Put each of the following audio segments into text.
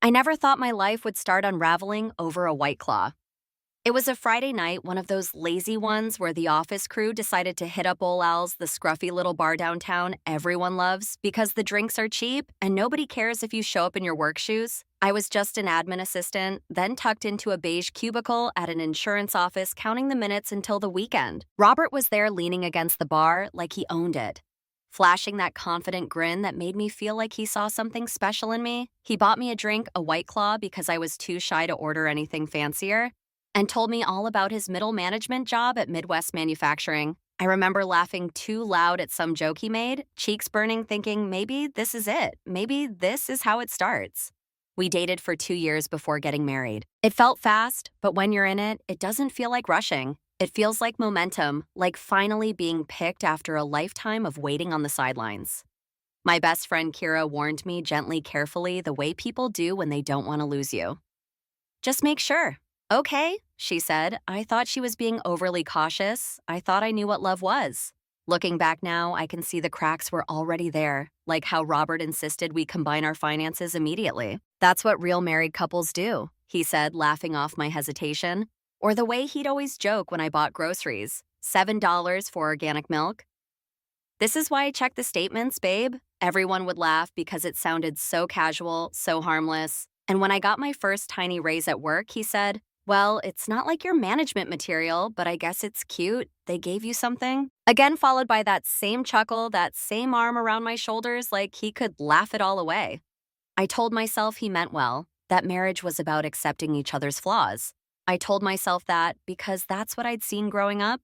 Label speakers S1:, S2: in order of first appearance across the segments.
S1: I never thought my life would start unraveling over a White Claw. It was a Friday night, one of those lazy ones where the office crew decided to hit up Ol Al's, the scruffy little bar downtown everyone loves, because the drinks are cheap and nobody cares if you show up in your work shoes. I was just an admin assistant, then tucked into a beige cubicle at an insurance office counting the minutes until the weekend. Robert was there leaning against the bar like he owned it. Flashing that confident grin that made me feel like he saw something special in me, he bought me a drink, a White Claw, because I was too shy to order anything fancier, and told me all about his middle management job at Midwest Manufacturing. I remember laughing too loud at some joke he made, cheeks burning, thinking maybe this is it. Maybe this is how it starts. We dated for 2 years before getting married. It felt fast, but when you're in it, it doesn't feel like rushing. It feels like momentum, like finally being picked after a lifetime of waiting on the sidelines. My best friend Kira warned me gently, carefully, the way people do when they don't want to lose you. Just make sure. Okay, she said. I thought she was being overly cautious. I thought I knew what love was. Looking back now, I can see the cracks were already there, like how Robert insisted we combine our finances immediately. That's what real married couples do, he said, laughing off my hesitation. Or the way he'd always joke when I bought groceries, $7 for organic milk. This is why I check the statements, babe. Everyone would laugh because it sounded so casual, so harmless. And when I got my first tiny raise at work, he said, well, it's not like your management material, but I guess it's cute. They gave you something. Again, followed by that same chuckle, that same arm around my shoulders, like he could laugh it all away. I told myself he meant well, that marriage was about accepting each other's flaws. I told myself that because that's what I'd seen growing up.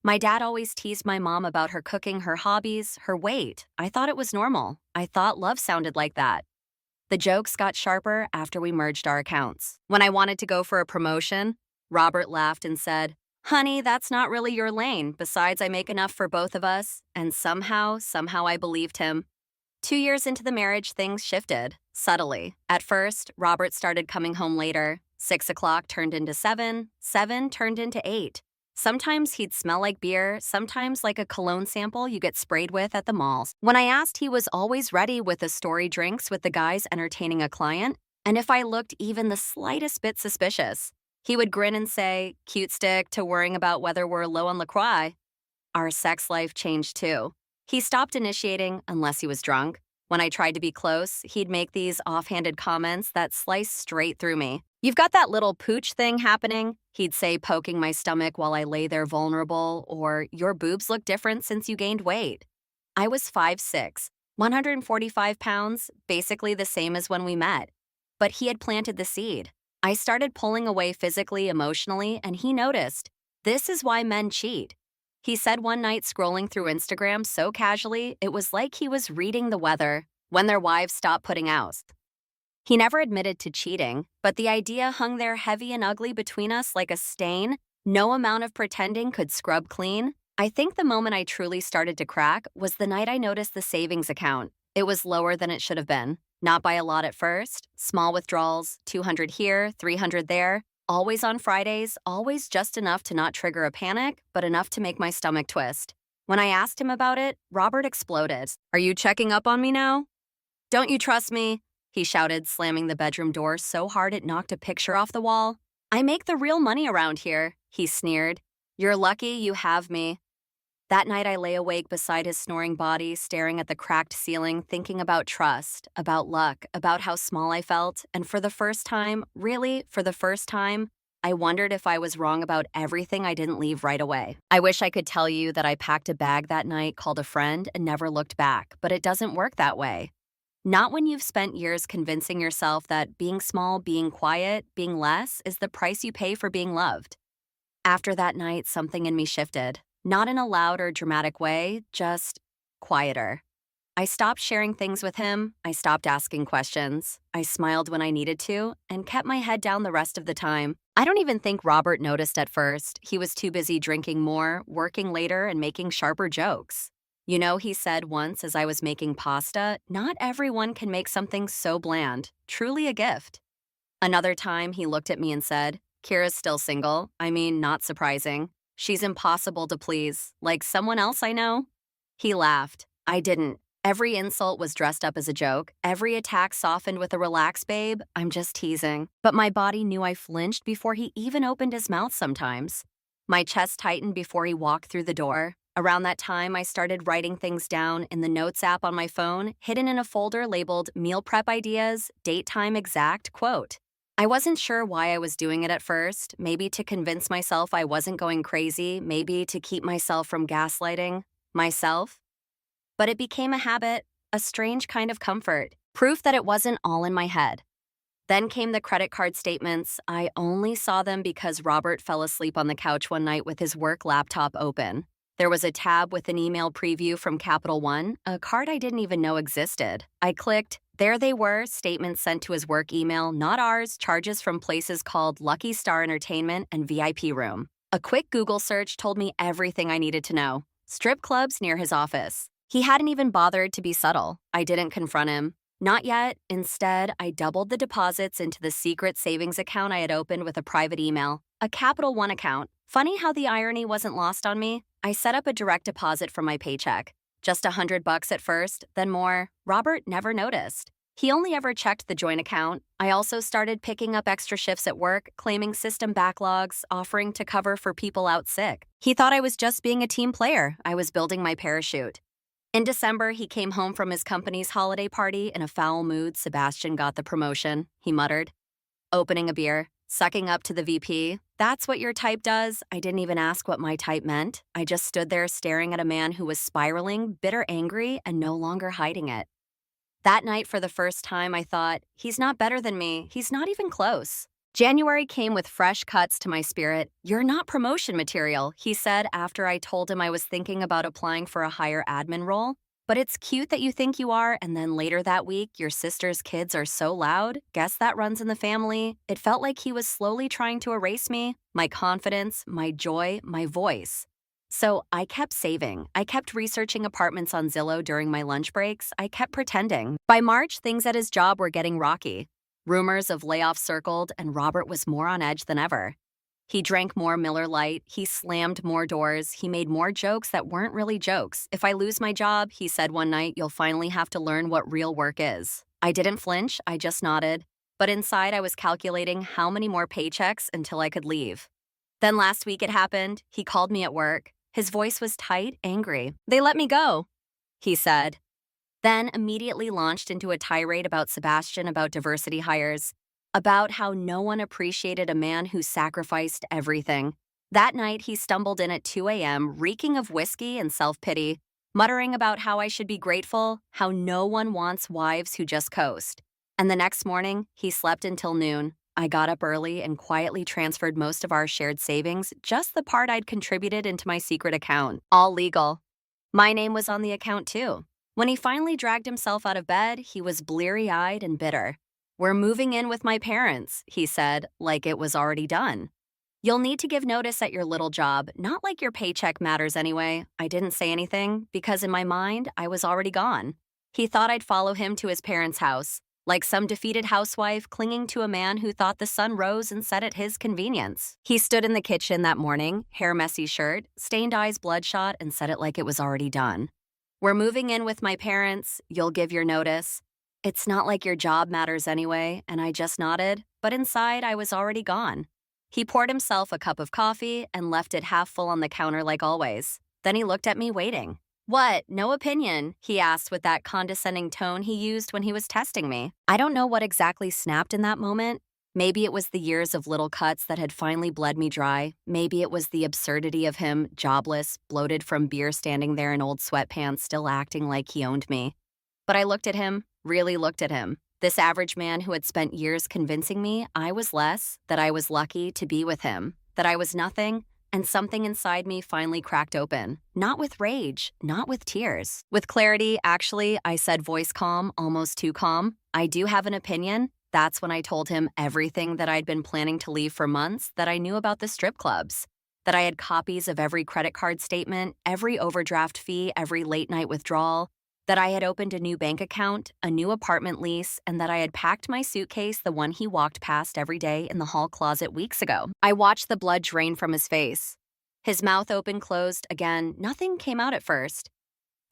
S1: My dad always teased my mom about her cooking, her hobbies, her weight. I thought it was normal. I thought love sounded like that. The jokes got sharper after we merged our accounts. When I wanted to go for a promotion, Robert laughed and said, honey, that's not really your lane. Besides, I make enough for both of us. And somehow I believed him. 2 years into the marriage, things shifted, subtly. At first, Robert started coming home later. 6 o'clock turned into 7, 7 turned into 8. Sometimes he'd smell like beer, sometimes like a cologne sample you get sprayed with at the malls. When I asked, he was always ready with the story drinks with the guys entertaining a client, and if I looked even the slightest bit suspicious, he would grin and say, cute stick to worrying about whether we're low on LaCroix. Our sex life changed too. He stopped initiating unless he was drunk. When I tried to be close, he'd make these offhanded comments that sliced straight through me. You've got that little pooch thing happening, he'd say, poking my stomach while I lay there vulnerable, or your boobs look different since you gained weight. I was 5'6", 145 pounds, basically the same as when we met. But he had planted the seed. I started pulling away physically, emotionally, and he noticed. This is why men cheat. He said one night scrolling through Instagram so casually, it was like he was reading the weather when their wives stopped putting out. He never admitted to cheating, but the idea hung there heavy and ugly between us like a stain no amount of pretending could scrub clean. I think the moment I truly started to crack was the night I noticed the savings account. It was lower than it should have been. Not by a lot at first. Small withdrawals, 200 here, 300 there. Always on Fridays, always just enough to not trigger a panic, but enough to make my stomach twist. When I asked him about it, Robert exploded. Are you checking up on me now? Don't you trust me? He shouted, slamming the bedroom door so hard it knocked a picture off the wall. I make the real money around here, he sneered. You're lucky you have me. That night I lay awake beside his snoring body, staring at the cracked ceiling, thinking about trust, about luck, about how small I felt, and for the first time, really, for the first time, I wondered if I was wrong about everything I didn't leave right away. I wish I could tell you that I packed a bag that night, called a friend, and never looked back, but it doesn't work that way. Not when you've spent years convincing yourself that being small, being quiet, being less is the price you pay for being loved. After that night, something in me shifted. Not in a loud or dramatic way, just quieter. I stopped sharing things with him. I stopped asking questions. I smiled when I needed to and kept my head down the rest of the time. I don't even think Robert noticed at first. He was too busy drinking more, working later, and making sharper jokes. You know, he said once as I was making pasta, not everyone can make something so bland. Truly a gift. Another time, he looked at me and said, Kira's still single. I mean, not surprising. She's impossible to please, like someone else I know. He laughed. I didn't. Every insult was dressed up as a joke. Every attack softened with a relax, babe. I'm just teasing. But my body knew I flinched before he even opened his mouth sometimes. My chest tightened before he walked through the door. Around that time, I started writing things down in the Notes app on my phone, hidden in a folder labeled Meal Prep Ideas, Date Time Exact, quote. I wasn't sure why I was doing it at first, maybe to convince myself I wasn't going crazy, maybe to keep myself from gaslighting myself. But it became a habit, a strange kind of comfort, proof that it wasn't all in my head. Then came the credit card statements. I only saw them because Robert fell asleep on the couch one night with his work laptop open. There was a tab with an email preview from Capital One, a card I didn't even know existed. I clicked. There they were, statements sent to his work email, not ours, charges from places called Lucky Star Entertainment and VIP Room. A quick Google search told me everything I needed to know. Strip clubs near his office. He hadn't even bothered to be subtle. I didn't confront him. Not yet. Instead, I doubled the deposits into the secret savings account I had opened with a private email, a Capital One account. Funny how the irony wasn't lost on me. I set up a direct deposit from my paycheck. Just $100 at first, then more. Robert never noticed. He only ever checked the joint account. I also started picking up extra shifts at work, claiming system backlogs, offering to cover for people out sick. He thought I was just being a team player. I was building my parachute. In December, he came home from his company's holiday party in a foul mood. Sebastian got the promotion, he muttered. Opening a beer, sucking up to the VP. That's what your type does? I didn't even ask what my type meant. I just stood there staring at a man who was spiraling, bitter angry, and no longer hiding it. That night, for the first time, I thought, he's not better than me. He's not even close. January came with fresh cuts to my spirit. You're not promotion material, he said after I told him I was thinking about applying for a higher admin role. But it's cute that you think you are, and then later that week, your sister's kids are so loud. Guess that runs in the family. It felt like he was slowly trying to erase me, my confidence, my joy, my voice. So I kept saving. I kept researching apartments on Zillow during my lunch breaks. I kept pretending. By March, things at his job were getting rocky. Rumors of layoffs circled, and Robert was more on edge than ever. He drank more Miller Lite, he slammed more doors, he made more jokes that weren't really jokes. If I lose my job, he said one night, you'll finally have to learn what real work is. I didn't flinch, I just nodded. But inside, I was calculating how many more paychecks until I could leave. Then last week it happened. He called me at work. His voice was tight, angry. They let me go, he said. Then immediately launched into a tirade about Sebastian, about diversity hires, about how no one appreciated a man who sacrificed everything. That night, he stumbled in at 2 a.m., reeking of whiskey and self-pity, muttering about how I should be grateful, how no one wants wives who just coast. And the next morning, he slept until noon. I got up early and quietly transferred most of our shared savings, just the part I'd contributed into my secret account. All legal. My name was on the account, too. When he finally dragged himself out of bed, he was bleary-eyed and bitter. We're moving in with my parents, he said, like it was already done. You'll need to give notice at your little job, not like your paycheck matters anyway. I didn't say anything, because in my mind, I was already gone. He thought I'd follow him to his parents' house, like some defeated housewife clinging to a man who thought the sun rose and set at his convenience. He stood in the kitchen that morning, hair messy shirt, stained eyes bloodshot, and said it like it was already done. We're moving in with my parents. You'll give your notice. It's not like your job matters anyway, and I just nodded, but inside I was already gone. He poured himself a cup of coffee and left it half full on the counter like always. Then he looked at me waiting. What? No opinion? He asked with that condescending tone he used when he was testing me. I don't know what exactly snapped in that moment. Maybe it was the years of little cuts that had finally bled me dry. Maybe it was the absurdity of him, jobless, bloated from beer, standing there in old sweatpants, still acting like he owned me. But I looked at him, really looked at him. This average man who had spent years convincing me I was less, that I was lucky to be with him, that I was nothing, and something inside me finally cracked open. Not with rage, not with tears. With clarity, actually, I said, voice calm, almost too calm. I do have an opinion. That's when I told him everything that I'd been planning to leave for months, that I knew about the strip clubs, that I had copies of every credit card statement, every overdraft fee, every late night withdrawal, that I had opened a new bank account, a new apartment lease, and that I had packed my suitcase, the one he walked past every day, in the hall closet weeks ago. I watched the blood drain from his face. His mouth open, closed, again, nothing came out at first.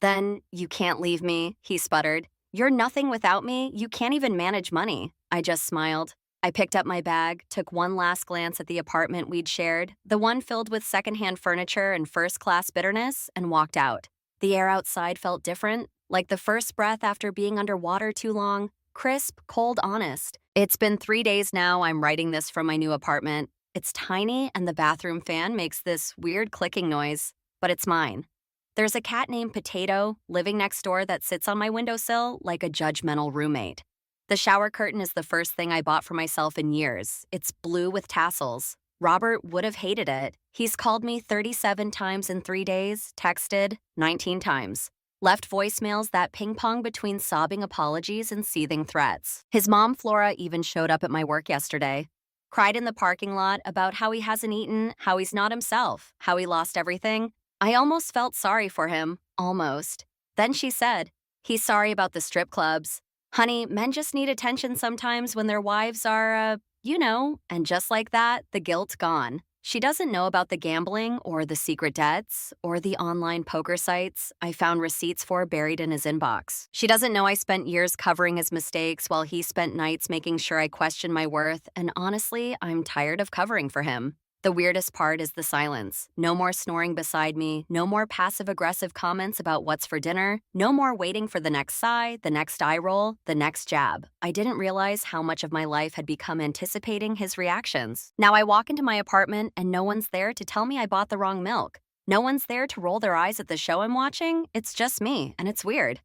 S1: Then, you can't leave me, he sputtered. You're nothing without me. You can't even manage money. I just smiled. I picked up my bag, took one last glance at the apartment we'd shared, the one filled with secondhand furniture and first class bitterness, and walked out. The air outside felt different, like the first breath after being underwater too long. Crisp, cold, honest. It's been 3 days now I'm writing this from my new apartment. It's tiny, and the bathroom fan makes this weird clicking noise, but it's mine. There's a cat named Potato living next door that sits on my windowsill like a judgmental roommate. The shower curtain is the first thing I bought for myself in years. It's blue with tassels. Robert would have hated it. He's called me 37 times in 3 days, texted 19 times. Left voicemails that ping pong between sobbing apologies and seething threats. His mom, Flora, even showed up at my work yesterday. Cried in the parking lot about how he hasn't eaten, how he's not himself, how he lost everything. I almost felt sorry for him. Almost. Then she said, he's sorry about the strip clubs. Honey, men just need attention sometimes when their wives are, and just like that, the guilt's gone. She doesn't know about the gambling or the secret debts or the online poker sites I found receipts for buried in his inbox. She doesn't know I spent years covering his mistakes while he spent nights making sure I questioned my worth, and honestly, I'm tired of covering for him. The weirdest part is the silence. No more snoring beside me, no more passive-aggressive comments about what's for dinner, no more waiting for the next sigh, the next eye roll, the next jab. I didn't realize how much of my life had become anticipating his reactions. Now I walk into my apartment and no one's there to tell me I bought the wrong milk. No one's there to roll their eyes at the show I'm watching. It's just me, and it's weird.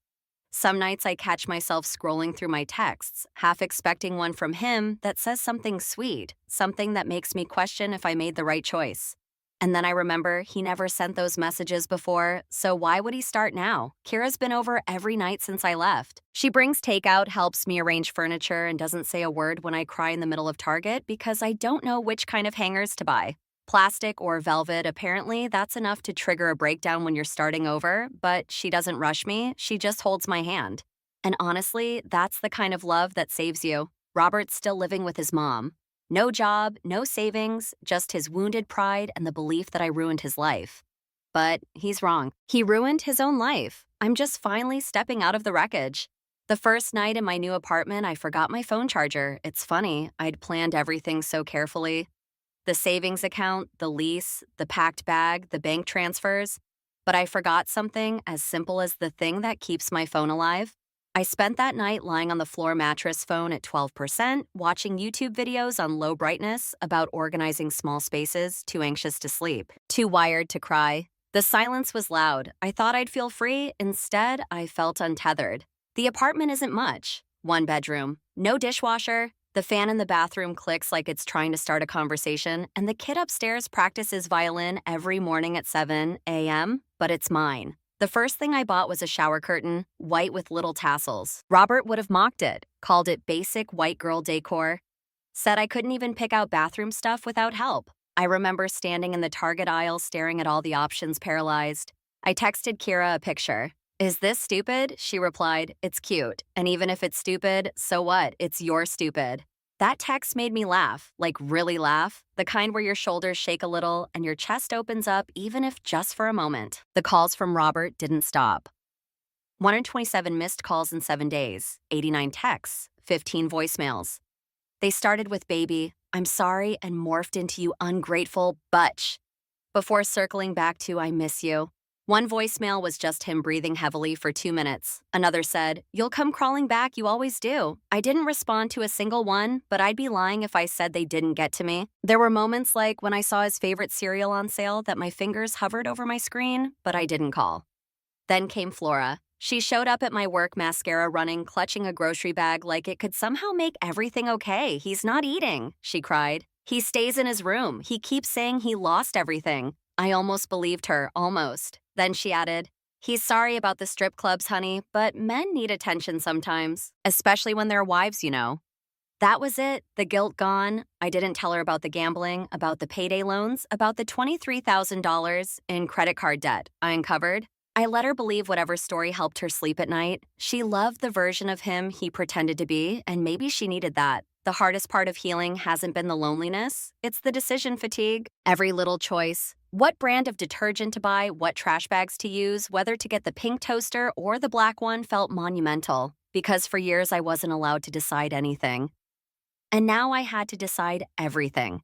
S1: Some nights I catch myself scrolling through my texts, half expecting one from him that says something sweet, something that makes me question if I made the right choice. And then I remember he never sent those messages before, so why would he start now? Kira's been over every night since I left. She brings takeout, helps me arrange furniture, and doesn't say a word when I cry in the middle of Target because I don't know which kind of hangers to buy. Plastic or velvet, apparently that's enough to trigger a breakdown when you're starting over, but she doesn't rush me, she just holds my hand. And honestly, that's the kind of love that saves you. Robert's still living with his mom. No job, no savings, just his wounded pride and the belief that I ruined his life. But he's wrong. He ruined his own life. I'm just finally stepping out of the wreckage. The first night in my new apartment, I forgot my phone charger. It's funny, I'd planned everything so carefully. The savings account, the lease, the packed bag, the bank transfers. But I forgot something as simple as the thing that keeps my phone alive. I spent that night lying on the floor mattress phone at 12%, watching YouTube videos on low brightness about organizing small spaces, too anxious to sleep, too wired to cry. The silence was loud. I thought I'd feel free. Instead, I felt untethered. The apartment isn't much. One bedroom, no dishwasher. The fan in the bathroom clicks like it's trying to start a conversation, and the kid upstairs practices violin every morning at 7 a.m., but it's mine. The first thing I bought was a shower curtain, white with little tassels. Robert would have mocked it, called it basic white girl decor, said I couldn't even pick out bathroom stuff without help. I remember standing in the Target aisle staring at all the options paralyzed. I texted Kira a picture. Is this stupid? She replied, it's cute. And even if it's stupid, so what? It's your stupid. That text made me laugh, like really laugh, the kind where your shoulders shake a little and your chest opens up even if just for a moment. The calls from Robert didn't stop. 127 missed calls in 7 days, 89 texts, 15 voicemails. They started with baby, I'm sorry, and morphed into you ungrateful butch, before circling back to I miss you. One voicemail was just him breathing heavily for 2 minutes. Another said, you'll come crawling back, you always do. I didn't respond to a single one, but I'd be lying if I said they didn't get to me. There were moments like when I saw his favorite cereal on sale that my fingers hovered over my screen, but I didn't call. Then came Flora. She showed up at my work, mascara running, clutching a grocery bag like it could somehow make everything okay. He's not eating, she cried. He stays in his room. He keeps saying he lost everything. I almost believed her, almost. Then she added, he's sorry about the strip clubs, honey, but men need attention sometimes, especially when they're wives, you know. That was it, the guilt gone. I didn't tell her about the gambling, about the payday loans, about the $23,000 in credit card debt I uncovered. I let her believe whatever story helped her sleep at night. She loved the version of him he pretended to be, and maybe she needed that. The hardest part of healing hasn't been the loneliness, it's the decision fatigue. Every little choice, What brand of detergent to buy, what trash bags to use, whether to get the pink toaster or the black one felt monumental, because for years I wasn't allowed to decide anything. And now I had to decide everything.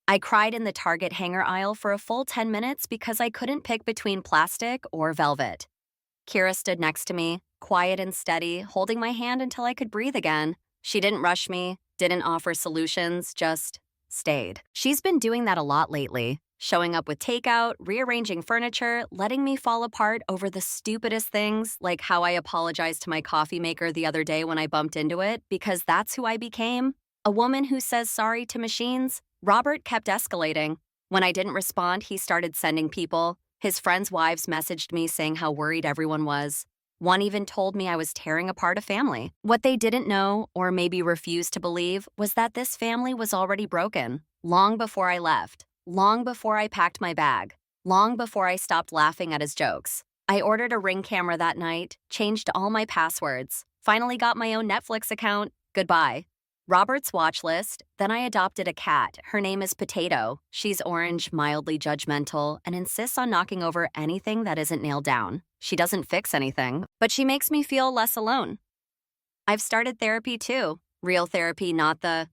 S1: I cried in the Target hanger aisle for a full 10 minutes because I couldn't pick between plastic or velvet. Kira stood next to me, quiet and steady, holding my hand until I could breathe again. She didn't rush me, didn't offer solutions, just stayed. She's been doing that a lot lately, showing up with takeout, rearranging furniture, letting me fall apart over the stupidest things, like how I apologized to my coffee maker the other day when I bumped into it, because that's who I became. A woman who says sorry to machines. Robert kept escalating. When I didn't respond, he started sending people. His friends' wives messaged me saying how worried everyone was. One even told me I was tearing apart a family. What they didn't know, or maybe refused to believe, was that this family was already broken, long before I left, long before I packed my bag, long before I stopped laughing at his jokes. I ordered a Ring camera that night, changed all my passwords, finally got my own Netflix account. Goodbye. Robert's watch list. Then I adopted a cat. Her name is Potato. She's orange, mildly judgmental, and insists on knocking over anything that isn't nailed down. She doesn't fix anything, but she makes me feel less alone. I've started therapy too. Real therapy, not the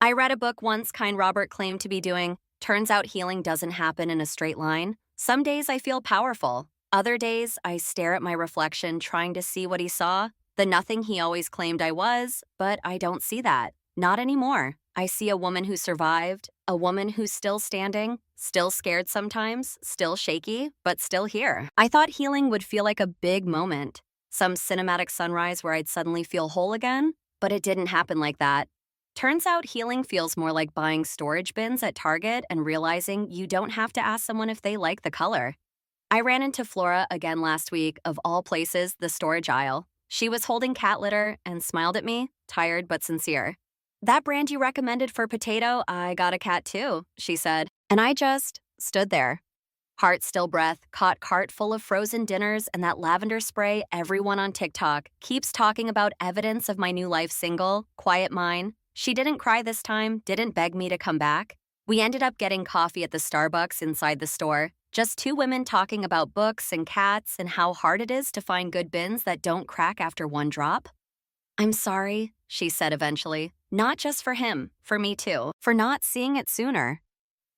S1: I read a book once kind Robert claimed to be doing. Turns out healing doesn't happen in a straight line. Some days I feel powerful. Other days I stare at my reflection trying to see what he saw. The nothing he always claimed I was, but I don't see that. Not anymore. I see a woman who survived, a woman who's still standing, still scared sometimes, still shaky, but still here. I thought healing would feel like a big moment, some cinematic sunrise where I'd suddenly feel whole again, but it didn't happen like that. Turns out healing feels more like buying storage bins at Target and realizing you don't have to ask someone if they like the color. I ran into Flora again last week, of all places, the storage aisle. She was holding cat litter and smiled at me, tired but sincere. "That brand you recommended for Potato, I got a cat too," she said. And I just stood there. Heart still breath, caught cart full of frozen dinners and that lavender spray everyone on TikTok keeps talking about evidence of my new life single, Quiet Mine. She didn't cry this time, didn't beg me to come back. We ended up getting coffee at the Starbucks inside the store. Just two women talking about books and cats and how hard it is to find good bins that don't crack after one drop. "I'm sorry," she said eventually. "Not just for him, for me too, for not seeing it sooner."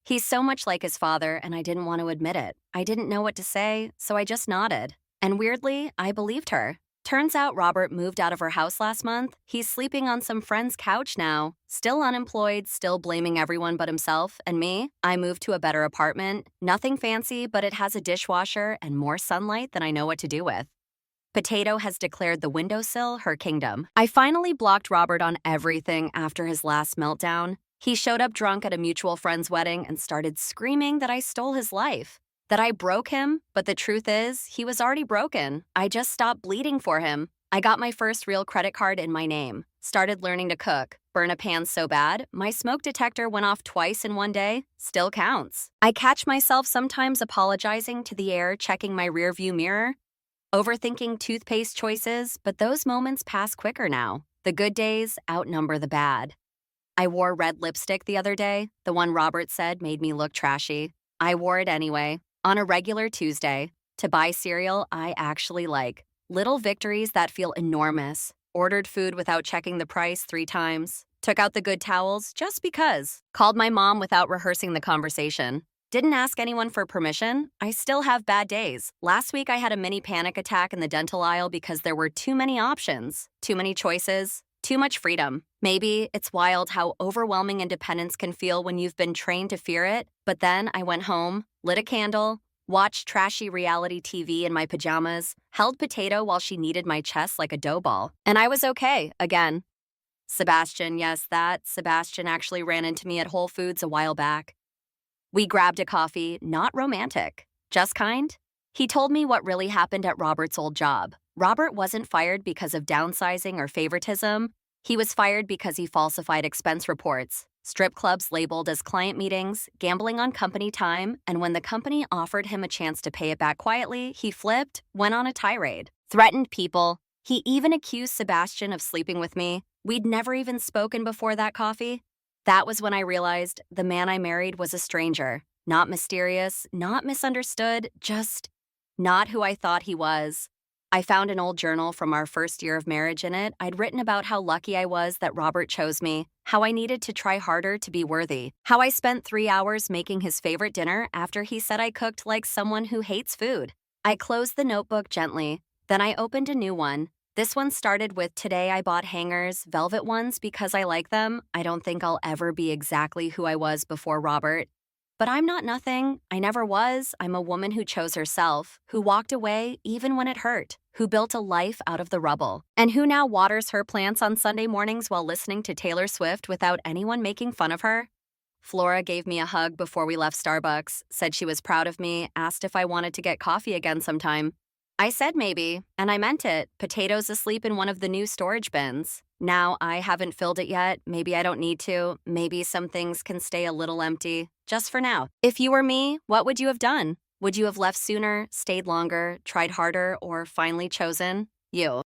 S1: He's so much like his father, and I didn't want to admit it. I didn't know what to say, so I just nodded. And weirdly, I believed her. Turns out Robert moved out of her house last month. He's sleeping on some friend's couch now. Still unemployed, still blaming everyone but himself. And me? I moved to a better apartment. Nothing fancy, but it has a dishwasher and more sunlight than I know what to do with. Potato has declared the windowsill her kingdom. I finally blocked Robert on everything after his last meltdown. He showed up drunk at a mutual friend's wedding and started screaming that I stole his life, that I broke him, but the truth is, he was already broken. I just stopped bleeding for him. I got my first real credit card in my name, started learning to cook, burn a pan so bad, my smoke detector went off twice in one day, still counts. I catch myself sometimes apologizing to the air, checking my rearview mirror, overthinking toothpaste choices, but those moments pass quicker now. The good days outnumber the bad. I wore red lipstick the other day. The one Robert said made me look trashy. I wore it anyway, on a regular Tuesday. To buy cereal I actually like. Little victories that feel enormous. Ordered food without checking the price 3 times. Took out the good towels just because. Called my mom without rehearsing the conversation. Didn't ask anyone for permission. I still have bad days. Last week I had a mini panic attack in the dental aisle because there were too many options, too many choices, too much freedom. Maybe it's wild how overwhelming independence can feel when you've been trained to fear it. But then I went home, lit a candle, watched trashy reality TV in my pajamas, held Potato while she kneaded my chest like a dough ball. And I was okay, again. Sebastian, yes, that Sebastian actually ran into me at Whole Foods a while back. We grabbed a coffee, not romantic, just kind. He told me what really happened at Robert's old job. Robert wasn't fired because of downsizing or favoritism. He was fired because he falsified expense reports, strip clubs labeled as client meetings, gambling on company time, and when the company offered him a chance to pay it back quietly, he flipped, went on a tirade, threatened people. He even accused Sebastian of sleeping with me. We'd never even spoken before that coffee. That was when I realized the man I married was a stranger. Not mysterious, not misunderstood, just not who I thought he was. I found an old journal from our first year of marriage in it. I'd written about how lucky I was that Robert chose me, how I needed to try harder to be worthy, how I spent 3 hours making his favorite dinner after he said I cooked like someone who hates food. I closed the notebook gently, then I opened a new one. This one started with "Today I bought hangers, velvet ones because I like them. I don't think I'll ever be exactly who I was before Robert. But I'm not nothing. I never was. I'm a woman who chose herself, who walked away even when it hurt, who built a life out of the rubble, and who now waters her plants on Sunday mornings while listening to Taylor Swift without anyone making fun of her." Flora gave me a hug before we left Starbucks, said she was proud of me, asked if I wanted to get coffee again sometime. I said maybe, and I meant it. Potatoes asleep in one of the new storage bins. Now I haven't filled it yet. Maybe I don't need to. Maybe some things can stay a little empty, just for now. If you were me, what would you have done? Would you have left sooner, stayed longer, tried harder, or finally chosen you?